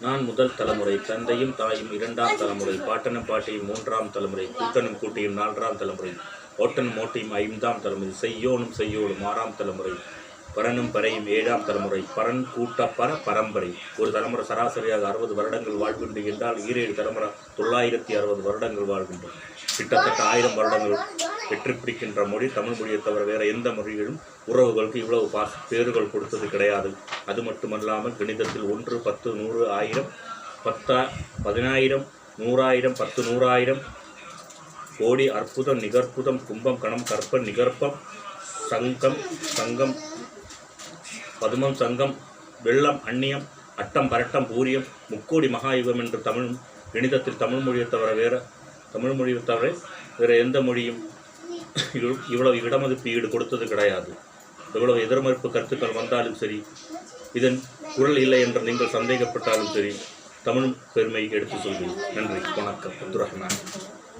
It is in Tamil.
நான் முதல் தலைமுறை, தந்தையும் தாயும் இரண்டாம் தலைமுறை, பாட்டனும் பாட்டியும் மூன்றாம் தலைமுறை, கூட்டனும் கூட்டியும் நான்காம் தலைமுறை, ஓட்டனும் ஓட்டியும் ஐந்தாம் தலைமுறை, செய்யோனும் செய்யோடும் ஆறாம் தலைமுறை, பரனும் பறையும் ஏழாம் தலைமுறை, பரன் கூட்ட பரம்பரை. ஒரு தலைமுறை சராசரியாக 60 வருடங்கள் வாழ்கின்ற என்றால் 7 தலைமுறை 960 வருடங்கள் வாழ்கின்றோம். கிட்டத்தட்ட 1000 வருடங்கள் வெற்றி பிடிக்கின்ற மொழி தமிழ் மொழியை தவிர வேறு எந்த மொழிகளும் உறவுகளுக்கு இவ்வளவு பேறுகள் கொடுத்தது கிடையாது. அது மட்டுமல்லாமல் கணிதத்தில் 1, 10, 100, 1000, 10, 10000, 100,000, 10, 100,000, கோடி, அற்புதம், நிகர்ப்புதம், கும்பம், கணம், கற்பம், நிகர்ப்பம், சங்கம், பதுமம், சங்கம், வெள்ளம், அந்நியம், அட்டம், பரட்டம், பூரியம், முக்கோடி மகாயுகம் என்று கணிதத்தில் தமிழ் மொழியை தவிர வேறு எந்த மொழியும் இவ்வளவு இடமதிப்பீடு கொடுத்தது கிடையாது. எவ்வளவு எதிர்மறுப்பு கருத்துக்கள் வந்தாலும் சரி, இதன் குரல் இல்லை என்று நீங்கள் சந்தேகப்பட்டாலும் சரி, தமிழ் பெருமை எடுத்து சொல்வேன். நன்றி, வணக்கம். அப்துல் ரஹ்மான்.